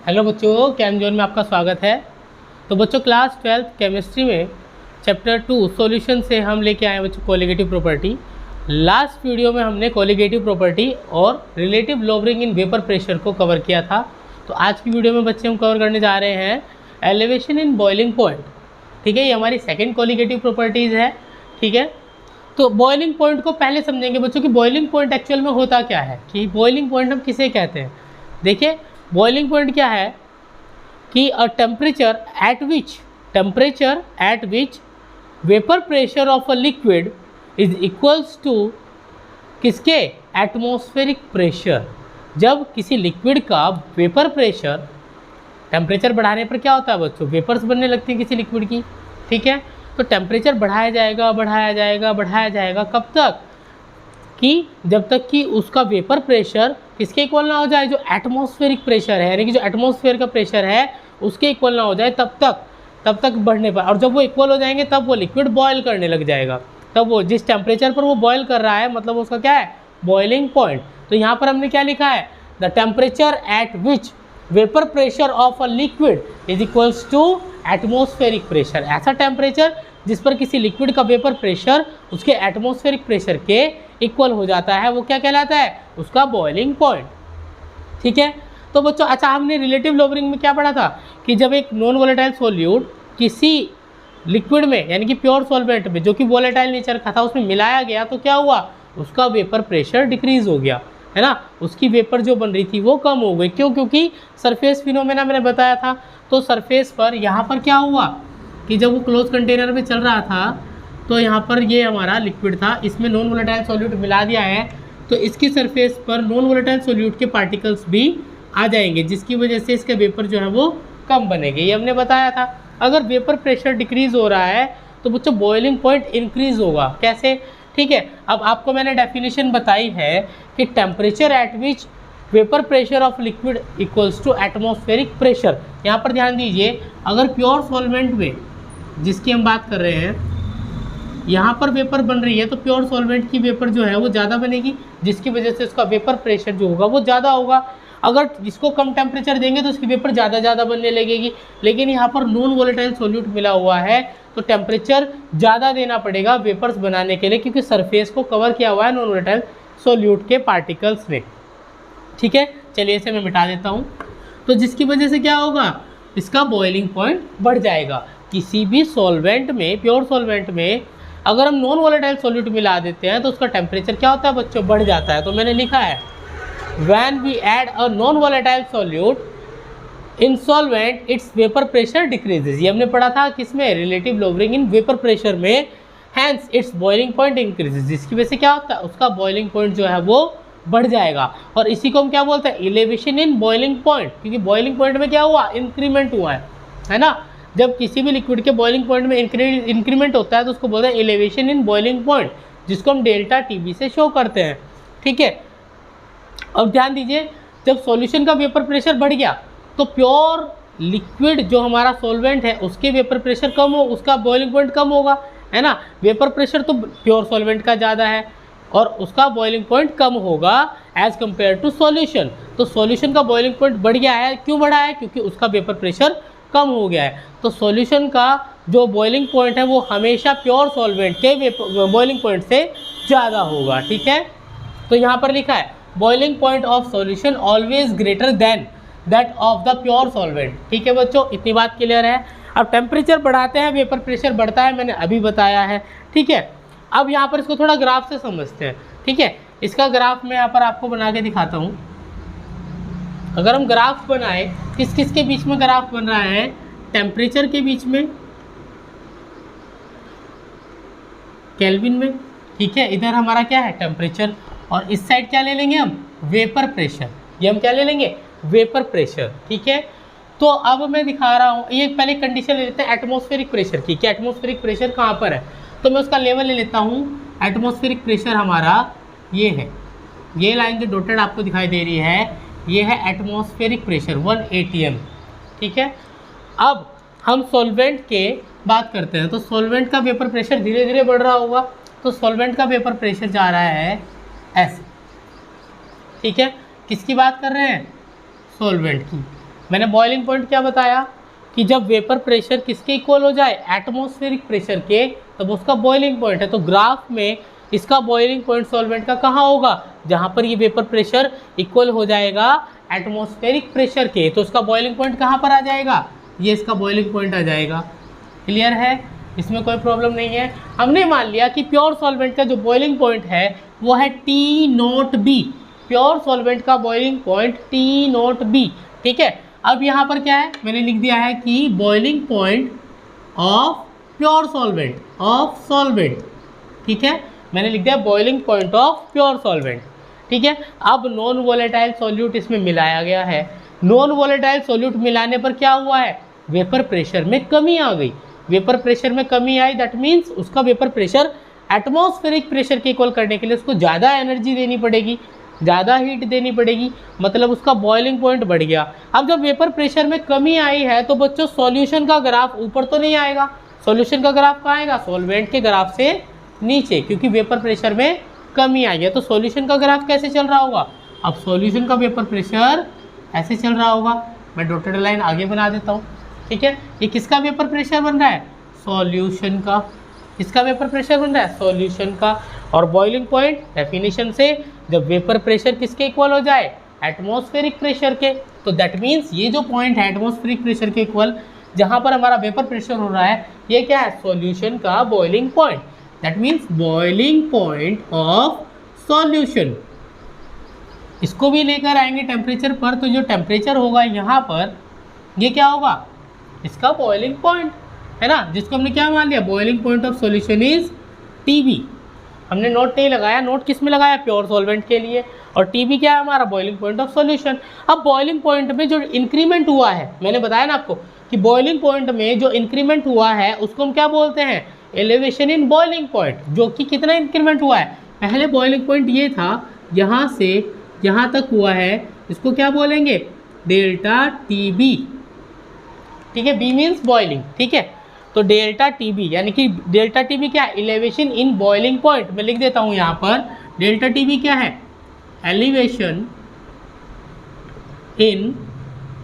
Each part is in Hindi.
हेलो बच्चों, कैम जोन में आपका स्वागत है। तो बच्चों क्लास 12 केमिस्ट्री में चैप्टर 2 सॉल्यूशन से हम लेके आए बच्चों कोलिगेटिव प्रॉपर्टी। लास्ट वीडियो में हमने कोलिगेटिव प्रॉपर्टी और relative lowering in vapour pressure को कवर किया था। तो आज की वीडियो में बच्चे हम कवर करने जा रहे हैं एलिवेशन इन बॉइलिंग पॉइंट। ठीक है, ये हमारी सेकेंड कोलिगेटिव प्रॉपर्टीज़ है। ठीक है, तो बॉइलिंग पॉइंट को पहले समझेंगे बच्चों कि बॉइलिंग पॉइंट एक्चुअल में होता क्या है, कि बॉइलिंग पॉइंट हम किसे कहते हैं। देखिए बॉइलिंग पॉइंट क्या है कि a temperature at which vapour pressure of a liquid is equals to किसके, एटमॉस्फेरिक प्रेशर। जब किसी लिक्विड का वेपर प्रेशर, टेम्परेचर बढ़ाने पर क्या होता है बच्चों, वेपर्स बनने लगती हैं किसी लिक्विड की। ठीक है, तो टेम्परेचर बढ़ाया जाएगा कब तक, कि जब तक कि उसका वेपर प्रेशर किसके इक्वल ना हो जाए, जो एटमॉस्फेरिक प्रेशर है, यानी कि जो एटमॉस्फेयर का प्रेशर है उसके इक्वल ना हो जाए, तब तक बढ़ने पर। और जब वो इक्वल हो जाएंगे तब वो लिक्विड बॉयल करने लग जाएगा। तब वो जिस टेम्परेचर पर वो बॉयल कर रहा है, मतलब उसका क्या है, बॉइलिंग पॉइंट। तो यहाँ पर हमने क्या लिखा है, the temperature at which vapour pressure of a liquid is equals to atmospheric pressure. ऐसा टेम्परेचर जिस पर किसी लिक्विड का वेपर प्रेशर उसके एटमॉस्फेरिक प्रेशर के इक्वल हो जाता है, वो क्या कहलाता है, उसका बॉइलिंग पॉइंट। ठीक है, तो बच्चों अच्छा हमने रिलेटिव लोअरिंग में क्या पढ़ा था कि जब एक नॉन वोलेटाइल सॉल्यूट किसी लिक्विड में, यानी कि प्योर सॉल्वेंट में जो कि वोलेटाइल नेचर का था, उसमें मिलाया गया तो क्या हुआ, उसका वेपर प्रेशर डिक्रीज हो गया, है ना। उसकी वेपर जो बन रही थी वो कम हो गई। क्यों, क्योंकि सरफेस फिनोमेना मैंने बताया था। तो सरफेस पर यहाँ पर क्या हुआ कि जब वो क्लोज कंटेनर में चल रहा था तो यहाँ पर ये हमारा लिक्विड था, इसमें नॉन वोलेटाइल सॉल्यूट मिला दिया है, तो इसकी सरफेस पर नॉन वोलेटाइल सॉल्यूट के पार्टिकल्स भी आ जाएंगे, जिसकी वजह से इसका वेपर जो है वो कम बनेंगे। ये हमने बताया था। अगर वेपर प्रेशर डिक्रीज़ हो रहा है तो बच्चों बॉइलिंग पॉइंट इंक्रीज होगा। कैसे, ठीक है, अब आपको मैंने डेफिनेशन बताई है कि temperature at which vapour pressure of liquid equals to atmospheric pressure. यहाँ पर ध्यान दीजिए, अगर प्योर सॉल्वेंट में जिसकी हम बात कर रहे हैं, यहाँ पर वेपर बन रही है तो प्योर सॉल्वेंट की वेपर जो है वो ज़्यादा बनेगी, जिसकी वजह से उसका वेपर प्रेशर जो होगा वो ज़्यादा होगा। अगर इसको कम टेम्परेचर देंगे तो उसकी वेपर ज़्यादा बनने लगेगी। लेकिन यहाँ पर नॉन वोलेटाइल सॉल्यूट मिला हुआ है तो टेम्परेचर ज़्यादा देना पड़ेगा वेपर्स बनाने के लिए, क्योंकि सरफेस को कवर किया हुआ है नॉन वोलेटाइल सॉल्यूट के पार्टिकल्स ने। ठीक है, चलिए इसे मैं मिटा देता हूँ। तो जिसकी वजह से क्या होगा, इसका बॉइलिंग पॉइंट बढ़ जाएगा। किसी भी सॉल्वेंट में, प्योर सॉल्वेंट में अगर हम नॉन वोलेटाइल सॉल्यूट मिला देते हैं तो उसका टेम्परेचर क्या होता है बच्चों, बढ़ जाता है। तो मैंने लिखा है when we add a non volatile solute in solvent its vapour pressure decreases. ये हमने पढ़ा था किसमें, relative lowering in vapour pressure में। Hence its boiling point increases, जिसकी वजह से क्या होता है, उसका बॉइलिंग पॉइंट जो है वो बढ़ जाएगा। और इसी को हम क्या बोलते हैं, एलिवेशन इन बॉइलिंग पॉइंट, क्योंकि बॉइलिंग पॉइंट में क्या हुआ, इंक्रीमेंट हुआ है ना। जब किसी भी लिक्विड के बॉइलिंग पॉइंट में इंक्रीमेंट होता है तो उसको बोलते हैं एलिवेशन इन बॉइलिंग पॉइंट, जिसको हम डेल्टा टीबी से शो करते हैं। ठीक है, अब ध्यान दीजिए, जब सॉल्यूशन का वेपर प्रेशर बढ़ गया तो प्योर लिक्विड जो हमारा सॉल्वेंट है उसके वेपर प्रेशर कम हो, उसका बॉइलिंग पॉइंट कम होगा, है ना। वेपर प्रेशर तो प्योर सॉल्वेंट का ज़्यादा है और उसका बॉइलिंग पॉइंट कम होगा एज़ कम्पेयर टू सॉल्यूशन। तो सॉल्यूशन का बॉइलिंग पॉइंट बढ़ गया है, क्यों बढ़ा है, क्योंकि उसका वेपर प्रेशर कम हो गया है। तो सॉल्यूशन का जो बॉइलिंग पॉइंट है वो हमेशा प्योर सॉल्वेंट के बॉइलिंग पॉइंट से ज़्यादा होगा। ठीक है, तो यहाँ पर लिखा है boiling point of solution always greater than that of the pure solvent. ठीक है बच्चों, इतनी बात क्लियर है। अब टेम्परेचर बढ़ाते हैं वेपर प्रेशर बढ़ता है, मैंने अभी बताया है। ठीक है, अब यहाँ पर इसको थोड़ा ग्राफ से समझते हैं। ठीक है, इसका ग्राफ मैं यहाँ पर आपको बना के दिखाता हूँ। अगर हम ग्राफ बनाए, किस किस के बीच में ग्राफ बन रहा है, टेम्परेचर के बीच में, केल्विन में। ठीक है, इधर हमारा क्या है, टेम्परेचर, और इस साइड क्या ले लेंगे हम, वेपर प्रेशर। ये हम क्या ले लेंगे, वेपर प्रेशर। ठीक है, तो अब मैं दिखा रहा हूँ, ये पहले कंडीशन ले लेते हैं एटमॉस्फेरिक प्रेशर की, कि एटमॉस्फेरिक प्रेशर कहाँ पर है। तो मैं उसका लेवल ले लेता हूँ। एटमॉस्फेरिक प्रेशर हमारा ये है, ये लाइन जो डॉटेड आपको दिखाई दे रही है ये है एटमॉस्फेरिक प्रेशर 1 atm। ठीक है, अब हम सॉल्वेंट के बात करते हैं। तो सॉल्वेंट का वेपर प्रेशर धीरे धीरे बढ़ रहा होगा, तो सॉल्वेंट का वेपर प्रेशर जा रहा है ऐसे। ठीक है, किसकी बात कर रहे हैं, सॉल्वेंट की। मैंने बॉइलिंग पॉइंट क्या बताया कि जब वेपर प्रेशर किसके इक्वल हो जाए, एटमॉस्फेरिक प्रेशर के, तब उसका बॉइलिंग पॉइंट है। तो ग्राफ में इसका बॉइलिंग पॉइंट सॉल्वेंट का कहाँ होगा, जहाँ पर ये वेपर प्रेशर इक्वल हो जाएगा एटमॉस्फेरिक प्रेशर के, तो उसका बॉइलिंग पॉइंट कहाँ पर आ जाएगा, ये इसका बॉइलिंग पॉइंट आ जाएगा। क्लियर है, इसमें कोई प्रॉब्लम नहीं है। हमने मान लिया कि प्योर सॉल्वेंट का जो बॉइलिंग पॉइंट है वो है T0B, प्योर सॉल्वेंट का बॉइलिंग पॉइंट T0B। ठीक है, अब यहाँ पर क्या है, मैंने लिख दिया है कि boiling point of pure solvent, of solvent. ठीक है, मैंने लिख दिया boiling point of pure solvent. ठीक है, अब नॉन वोलेटाइल सॉल्यूट इसमें मिलाया गया है। नॉन वोलेटाइल सॉल्यूट मिलाने पर क्या हुआ है, वेपर प्रेशर में कमी आ गई। वेपर प्रेशर में कमी आई, दैट मीन्स उसका वेपर प्रेशर एटमॉस्फेरिक प्रेशर के इक्वल करने के लिए उसको ज़्यादा एनर्जी देनी पड़ेगी, ज़्यादा हीट देनी पड़ेगी, मतलब उसका बॉइलिंग पॉइंट बढ़ गया। अब जब वेपर प्रेशर में कमी आई है तो बच्चों सॉल्यूशन का ग्राफ ऊपर तो नहीं आएगा, सॉल्यूशन का ग्राफ कहाँ आएगा, सॉल्वेंट के ग्राफ से नीचे, क्योंकि वेपर प्रेशर में कमी आई है। तो सॉल्यूशन का ग्राफ कैसे चल रहा होगा, अब सॉल्यूशन का वेपर प्रेशर ऐसे चल रहा होगा। मैं डॉटेड लाइन आगे बना देता हूँ। ठीक है, ये किसका वेपर प्रेशर बन रहा है, सॉल्यूशन का। किसका वेपर प्रेशर बन रहा है, सॉल्यूशन का। और बॉइलिंग पॉइंट डेफिनेशन से जब वेपर प्रेशर किसके इक्वल हो जाए, एटमॉस्फेरिक प्रेशर के, तो दैट मीन्स ये जो पॉइंट है एटमॉस्फेरिक प्रेशर के इक्वल, जहाँ पर हमारा वेपर प्रेशर हो रहा है, ये क्या है, सॉल्यूशन का boiling point. That means boiling point of solution. इसको भी लेकर आएंगे टेम्परेचर पर, तो जो टेम्परेचर होगा यहाँ पर, ये क्या होगा, इसका बॉइलिंग पॉइंट है ना, जिसको हमने क्या मान लिया, boiling point of solution is TB। हमने नोट नहीं लगाया, नोट किस में लगाया, प्योर सॉल्वेंट के लिए, और TB क्या है हमारा, बॉइलिंग पॉइंट ऑफ सॉल्यूशन। अब बॉइलिंग पॉइंट में जो इंक्रीमेंट हुआ है, मैंने बताया ना आपको कि बॉइलिंग पॉइंट में जो इंक्रीमेंट हुआ है उसको हम क्या बोलते हैं, एलिवेशन इन बॉइलिंग पॉइंट। जो कि कितना इंक्रीमेंट हुआ है, पहले बॉइलिंग पॉइंट ये था, यहाँ से यहाँ तक हुआ है, इसको क्या बोलेंगे, डेल्टा TB। ठीक है, B मीन्स बॉइलिंग। ठीक है, तो डेल्टा TB यानी कि डेल्टा TB क्या है, एलिवेशन इन बॉइलिंग पॉइंट। मैं लिख देता हूँ यहाँ पर, डेल्टा TB क्या है, elevation in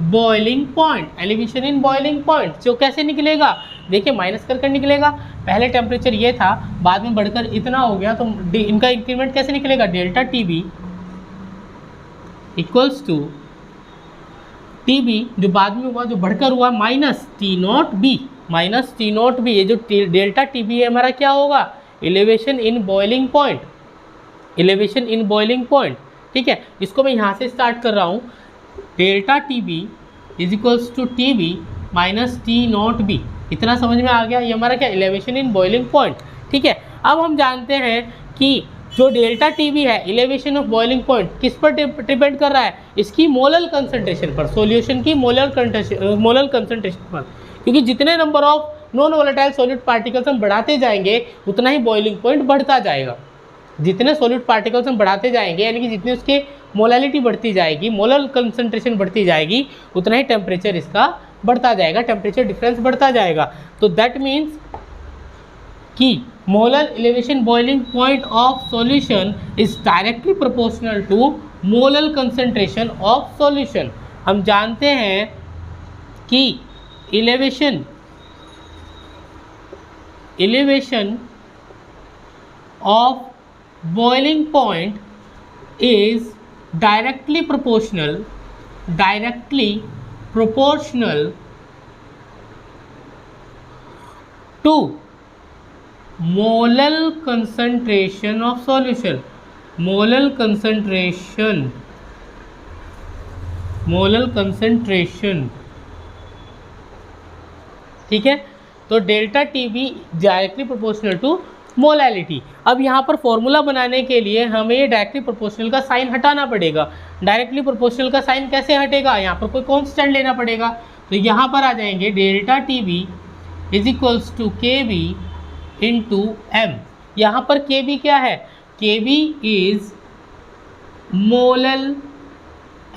boiling point. Elevation in boiling point जो कैसे निकलेगा, देखिए माइनस कर कर निकलेगा। पहले टेम्परेचर ये था, बाद में बढ़कर इतना हो गया, तो इनका इंक्रीमेंट कैसे निकलेगा, delta TB equals to TB जो बाद में हुआ, जो बढ़कर हुआ, माइनस T0B, माइनस T0B। ये जो डेल्टा TB है हमारा क्या होगा, elevation in boiling point, elevation in boiling point. ठीक है, इसको मैं यहाँ से स्टार्ट कर रहा हूँ, delta TB is equals to TB minus T0B। इतना समझ में आ गया, ये हमारा क्या, एलिवेशन इन बॉइलिंग पॉइंट। ठीक है, अब हम जानते हैं कि जो डेल्टा TB है, एलिवेशन ऑफ बॉइलिंग पॉइंट, किस पर डिपेंड कर रहा है, इसकी मोलल कंसंट्रेशन पर, सॉल्यूशन की मोलल कंसंट्रेशन पर। क्योंकि जितने number of non volatile solute particles हम बढ़ाते जाएंगे उतना ही बॉइलिंग पॉइंट बढ़ता जाएगा। जितने सॉल्यूट पार्टिकल्स हम बढ़ाते जाएंगे, यानी कि जितनी उसकी मोलैलिटी बढ़ती जाएगी, मोलल कंसंट्रेशन बढ़ती जाएगी, उतना ही टेम्परेचर इसका बढ़ता जाएगा, टेम्परेचर डिफरेंस बढ़ता जाएगा। तो दैट मीन्स कि molar elevation boiling point of solution is directly proportional to molar concentration of solution. हम जानते हैं कि elevation of boiling point is directly proportional to molal concentration of solution. Molal concentration. ठीक है, तो delta TB directly proportional to molality. अब यहाँ पर फॉर्मूला बनाने के लिए हमें ये डायरेक्टली प्रोपोर्शनल का साइन हटाना पड़ेगा। डायरेक्टली प्रोपोर्शनल का साइन कैसे हटेगा, यहाँ पर कोई कांस्टेंट लेना पड़ेगा। तो यहाँ पर आ जाएंगे delta TB is equals to KB into M। यहाँ पर KB क्या है, KB is molal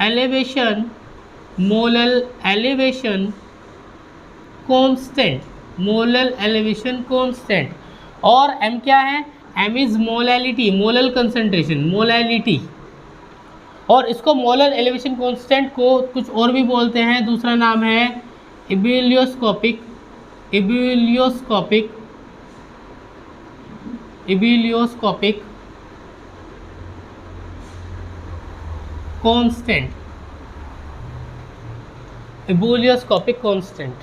elevation constant, और M क्या है, M is molality, molal concentration, molality. और इसको मोलर एलिवेशन कांस्टेंट को कुछ और भी बोलते हैं, दूसरा नाम है इबुलियोस्कोपिक कांस्टेंट।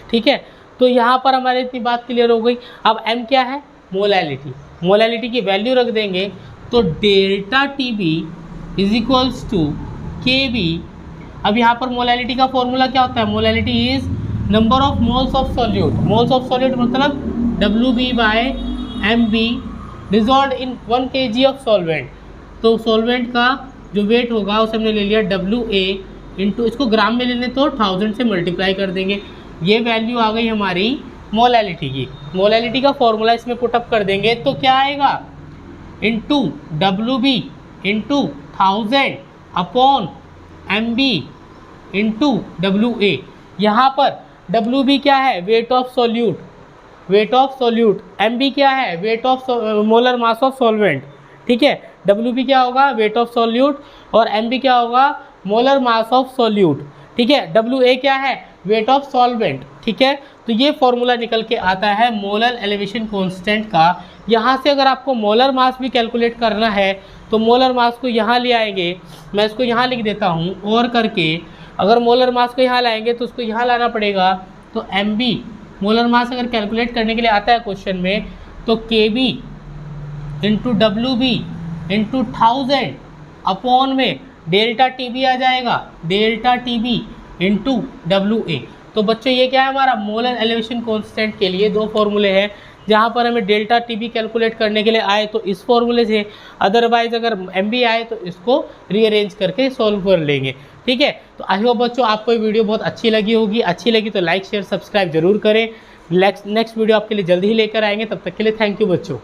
ठीक है, तो यहाँ पर हमारे इतनी बात क्लियर हो गई। अब m क्या है? मोलैलिटी की वैल्यू रख देंगे तो delta TB is equals to K B. अब यहाँ पर मोलैलिटी का फॉर्मूला क्या होता है? Molality is number of moles of solute. Moles of solute मतलब WB/MB dissolve in 1 kg of solvent. तो सॉल्वेंट का जो वेट होगा उसे हमने ले लिया WA इंटू, इसको ग्राम में लेने तो 1000 से मल्टीप्लाई कर देंगे। ये वैल्यू आ गई हमारी मोलैलिटी की। मोलैलिटी का फॉर्मूला इसमें पुटअप कर देंगे तो क्या आएगा? Into WB into 1000 upon MB into WA। यहाँ पर WB क्या है? Weight of solute. MB क्या है? Weight of molar mass of solvent. ठीक है, WB क्या होगा? वेट ऑफ सॉल्यूट, और MB क्या होगा? Molar mass of solute. ठीक है, WA क्या है? Weight of solvent. ठीक है, तो ये फॉर्मूला निकल के आता है मोलर एलिवेशन कांस्टेंट का। यहाँ से अगर आपको मोलर मास भी कैलकुलेट करना है तो मोलर मास को यहाँ ले आएंगे, मैं इसको यहाँ लिख देता हूँ और करके, अगर मोलर मास को यहाँ लाएंगे तो उसको यहाँ लाना पड़ेगा। तो MB मोलर मास अगर कैलकुलेट करने के लिए आता है क्वेश्चन में तो KB into WB into 1000 upon में डेल्टा TB आ जाएगा, डेल्टा TB इंटू WA। तो बच्चों ये क्या है? हमारा मोलर एलिवेशन कांस्टेंट के लिए दो फॉर्मूले हैं। जहाँ पर हमें डेल्टा TB कैलकुलेट करने के लिए आए तो इस फॉर्मूले से, अदरवाइज अगर MB आए तो इसको रीअरेंज करके सॉल्व कर लेंगे। ठीक है, तो आई होप बच्चों आपको ये वीडियो बहुत अच्छी लगी होगी। अच्छी लगी तो लाइक शेयर सब्सक्राइब जरूर करें। नेक्स्ट वीडियो आपके लिए जल्दी ही लेकर आएंगे। तब तक के लिए थैंक यू बच्चों।